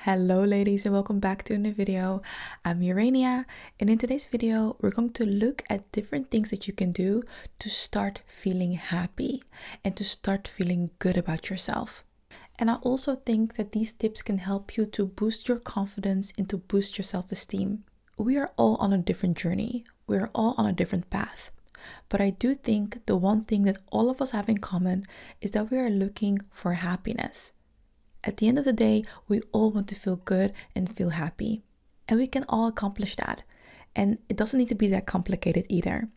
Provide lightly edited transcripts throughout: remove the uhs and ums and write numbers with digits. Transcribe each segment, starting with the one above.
Hello ladies and welcome back to a new video. I'm Urania, and in today's video we're going to look at different things that you can do to start feeling happy and to start feeling good about yourself. And I also think that these tips can help you to boost your confidence and to boost your self-esteem. We are all on a different journey. We are all on a different path. But I do think the one thing that all of us have in common is that we are looking for happiness. At the end of the day, we all want to feel good and feel happy. And we can all accomplish that. And it doesn't need to be that complicated either.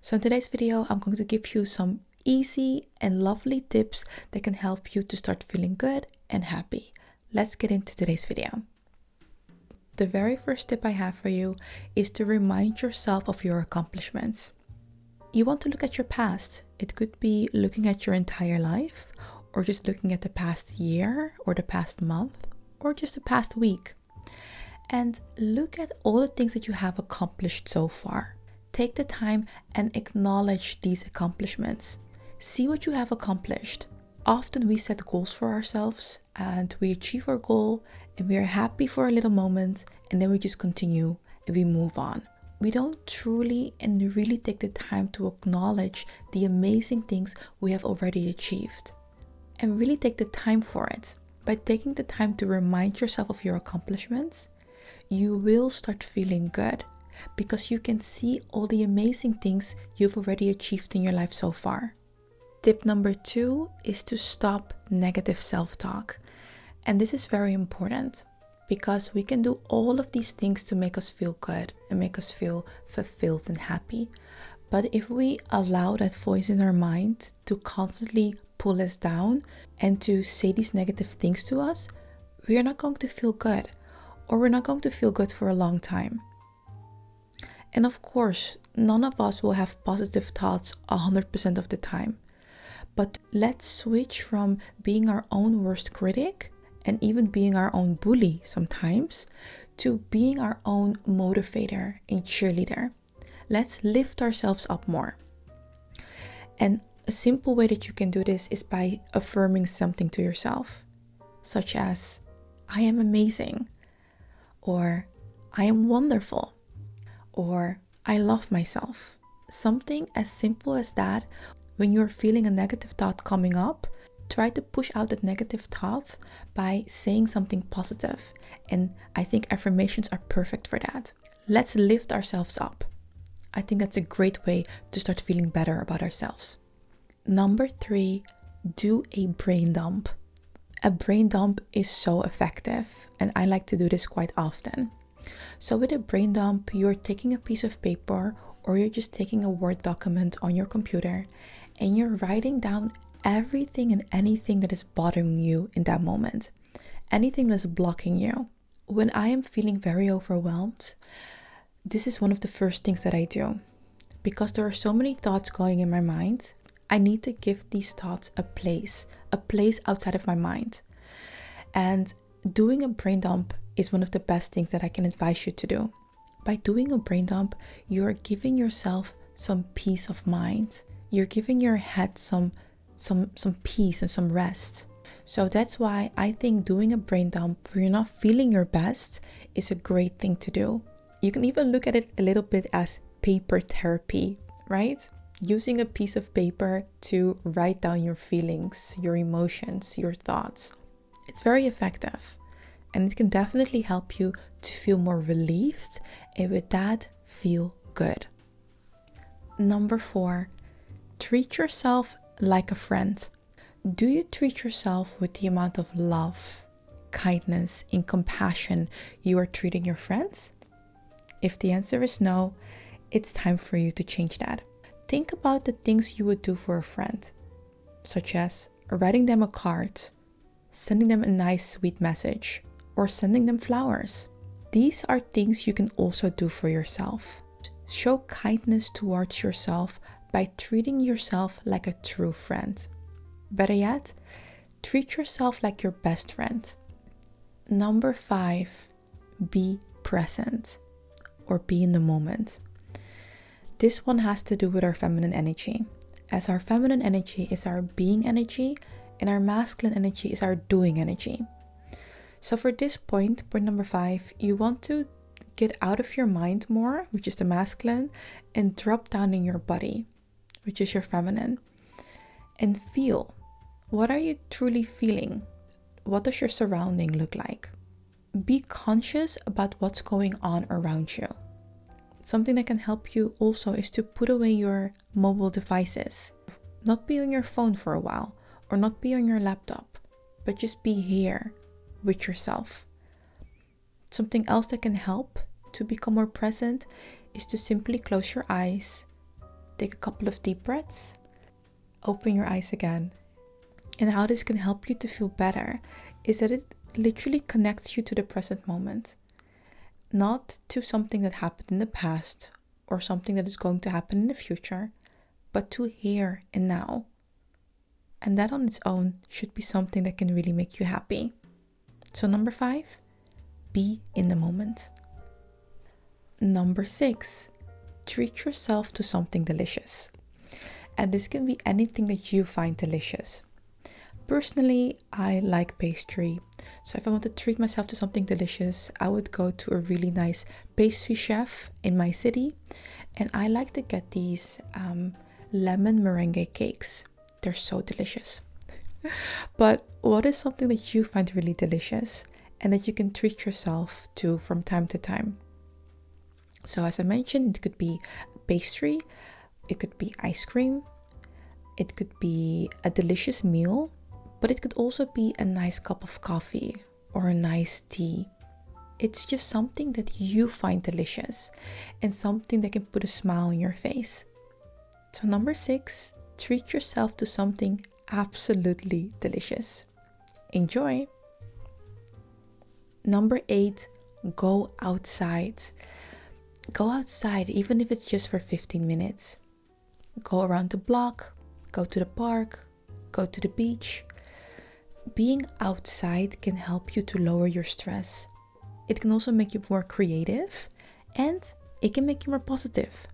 So in today's video, I'm going to give you some easy and lovely tips that can help you to start feeling good and happy. Let's get into today's video. The very first tip I have for you is to remind yourself of your accomplishments. You want to look at your past. It could be looking at your entire life, or just looking at the past year or the past month or just the past week, and look at all the things that you have accomplished so far. Take the time and acknowledge these accomplishments. See what you have accomplished. Often we set goals for ourselves and we achieve our goal and we are happy for a little moment, and then we just continue and we move on. We don't truly and really take the time to acknowledge the amazing things we have already achieved. And really take the time for it. By taking the time to remind yourself of your accomplishments, you will start feeling good because you can see all the amazing things you've already achieved in your life so far. Tip number 2 is to stop negative self-talk. And this is very important because we can do all of these things to make us feel good and make us feel fulfilled and happy. But if we allow that voice in our mind to constantly pull us down and to say these negative things to us, we are not going to feel good, or we're not going to feel good for a long time. And of course, none of us will have positive thoughts 100% of the time. But let's switch from being our own worst critic and even being our own bully sometimes to being our own motivator and cheerleader. Let's lift ourselves up more. And a simple way that you can do this is by affirming something to yourself, such as, I am amazing, or I am wonderful, or I love myself. Something as simple as that. When you're feeling a negative thought coming up, try to push out that negative thought by saying something positive. And I think affirmations are perfect for that. Let's lift ourselves up. I think that's a great way to start feeling better about ourselves. Number 3, do a brain dump. A brain dump is so effective, and I like to do this quite often. So with a brain dump, you're taking a piece of paper or you're just taking a Word document on your computer and you're writing down everything and anything that is bothering you in that moment. Anything that's blocking you. When I am feeling very overwhelmed, this is one of the first things that I do. Because there are so many thoughts going in my mind, I need to give these thoughts a place outside of my mind. And doing a brain dump is one of the best things that I can advise you to do. By doing a brain dump, you're giving yourself some peace of mind. You're giving your head some peace and some rest. So that's why I think doing a brain dump where you're not feeling your best is a great thing to do. You can even look at it a little bit as paper therapy, right? Using a piece of paper to write down your feelings, your emotions, your thoughts. It's very effective, and it can definitely help you to feel more relieved and with that feel good. Number 4, treat yourself like a friend. Do you treat yourself with the amount of love, kindness, and compassion you are treating your friends? If the answer is no, it's time for you to change that. Think about the things you would do for a friend, such as writing them a card, sending them a nice sweet message, or sending them flowers. These are things you can also do for yourself. Show kindness towards yourself by treating yourself like a true friend. Better yet, treat yourself like your best friend. Number 5, be present or be in the moment. This one has to do with our feminine energy, as our feminine energy is our being energy and our masculine energy is our doing energy. So for this point number 5, you want to get out of your mind more, which is the masculine, and drop down in your body, which is your feminine, and feel. What are you truly feeling? What does your surrounding look like? Be conscious about what's going on around you. Something that can help you also is to put away your mobile devices. Not be on your phone for a while, or not be on your laptop, but just be here with yourself. Something else that can help to become more present is to simply close your eyes, take a couple of deep breaths, open your eyes again. And how this can help you to feel better is that it literally connects you to the present moment, not to something that happened in the past or something that is going to happen in the future, but to here and now. And that on its own should be something that can really make you happy. So number 5, be in the moment. Number 6, treat yourself to something delicious. And this can be anything that you find delicious. Personally, I like pastry. So if I want to treat myself to something delicious, I would go to a really nice pastry chef in my city. And I like to get these lemon meringue cakes. They're so delicious. But what is something that you find really delicious and that you can treat yourself to from time to time? So as I mentioned, it could be pastry, it could be ice cream, it could be a delicious meal, but it could also be a nice cup of coffee or a nice tea. It's just something that you find delicious and something that can put a smile on your face. So number 6, treat yourself to something absolutely delicious. Enjoy! Number 8, go outside. Go outside, even if it's just for 15 minutes. Go around the block, go to the park, go to the beach. Being outside can help you to lower your stress. It can also make you more creative and it can make you more positive.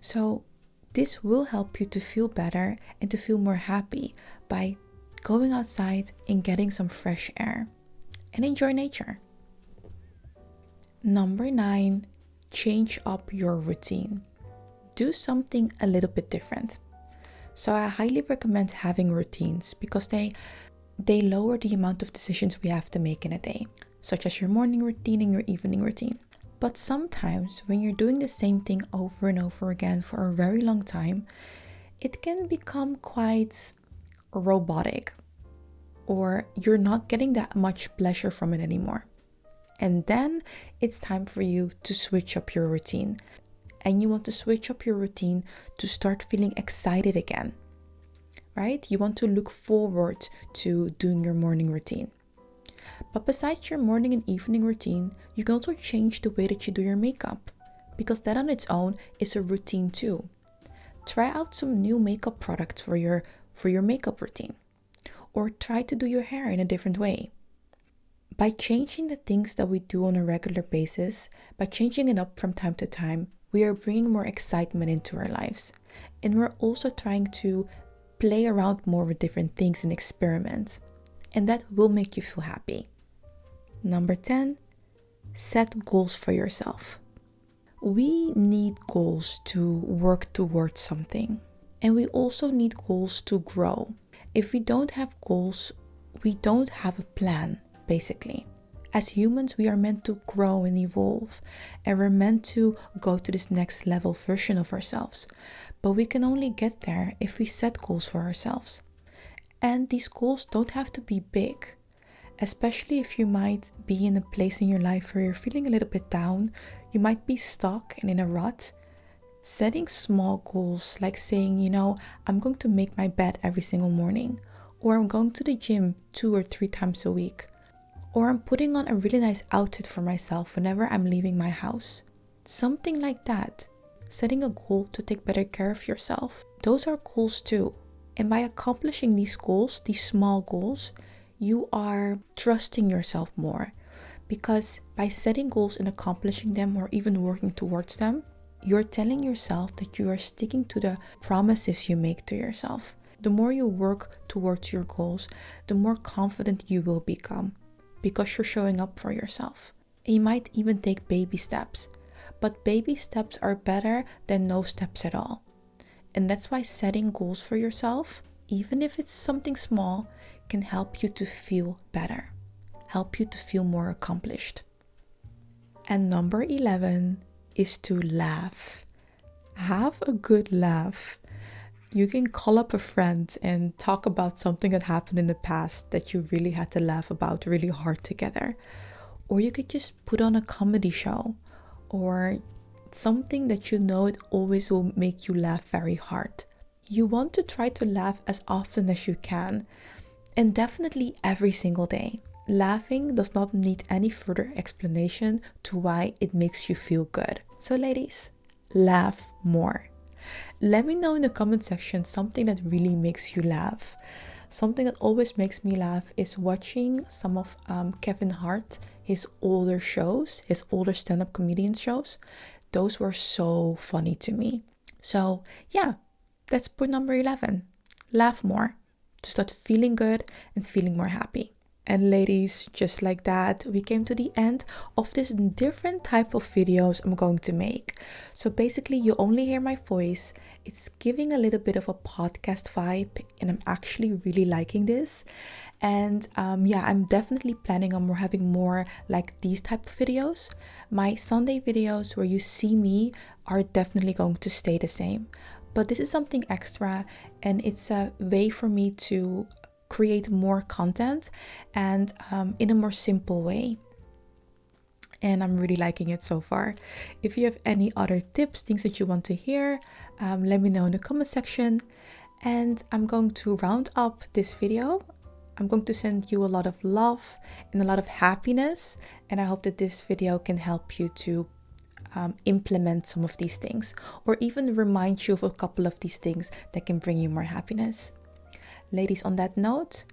So this will help you to feel better and to feel more happy by going outside and getting some fresh air and enjoy nature. Number 9, change up your routine. Do something a little bit different. So I highly recommend having routines because they lower the amount of decisions we have to make in a day, such as your morning routine and your evening routine. But sometimes when you're doing the same thing over and over again for a very long time, it can become quite robotic, or you're not getting that much pleasure from it anymore. And then it's time for you to switch up your routine. And you want to switch up your routine to start feeling excited again, right? You want to look forward to doing your morning routine. But besides your morning and evening routine, you can also change the way that you do your makeup, because that on its own is a routine too. Try out some new makeup products for your makeup routine, or try to do your hair in a different way. By changing the things that we do on a regular basis, by changing it up from time to time, we are bringing more excitement into our lives. And we're also trying to play around more with different things and experiment. And that will make you feel happy. Number 10, set goals for yourself. We need goals to work towards something. And we also need goals to grow. If we don't have goals, we don't have a plan, basically. As humans, we are meant to grow and evolve, and we're meant to go to this next level version of ourselves. But we can only get there if we set goals for ourselves. And these goals don't have to be big, especially if you might be in a place in your life where you're feeling a little bit down, you might be stuck and in a rut. Setting small goals, like saying, I'm going to make my bed every single morning, or I'm going to the gym 2 or 3 times a week, or I'm putting on a really nice outfit for myself whenever I'm leaving my house. Something like that. Setting a goal to take better care of yourself. Those are goals too. And by accomplishing these goals, these small goals, you are trusting yourself more. Because by setting goals and accomplishing them, or even working towards them, you're telling yourself that you are sticking to the promises you make to yourself. The more you work towards your goals, the more confident you will become. because you're showing up for yourself. And you might even take baby steps, but baby steps are better than no steps at all. And that's why setting goals for yourself, even if it's something small, can help you to feel better, help you to feel more accomplished. And number 11 is to laugh. Have a good laugh. You can call up a friend and talk about something that happened in the past that you really had to laugh about really hard together. Or you could just put on a comedy show or something that you know it always will make you laugh very hard. You want to try to laugh as often as you can, and definitely every single day. Laughing does not need any further explanation to why it makes you feel good. So ladies, laugh more. Let me know in the comment section something that really makes you laugh. Something that always makes me laugh is watching some of Kevin Hart, his older shows, his older stand-up comedian shows. Those were so funny to me. So yeah, that's point number 11. Laugh more to start feeling good and feeling more happy. And ladies, just like that, we came to the end of this different type of videos I'm going to make. So basically, you only hear my voice. It's giving a little bit of a podcast vibe, and I'm actually really liking this. And yeah, I'm definitely planning on having more like these type of videos. My Sunday videos where you see me are definitely going to stay the same. But this is something extra, and it's a way for me to create more content and in a more simple way. And I'm really liking it so far. If you have any other tips, things that you want to hear, let me know in the comment section. And I'm going to round up this video. I'm going to send you a lot of love and a lot of happiness. And I hope that this video can help you to implement some of these things, or even remind you of a couple of these things that can bring you more happiness. Ladies, on that note,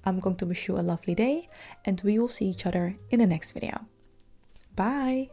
I'm going to wish you a lovely day, and we will see each other in the next video. Bye!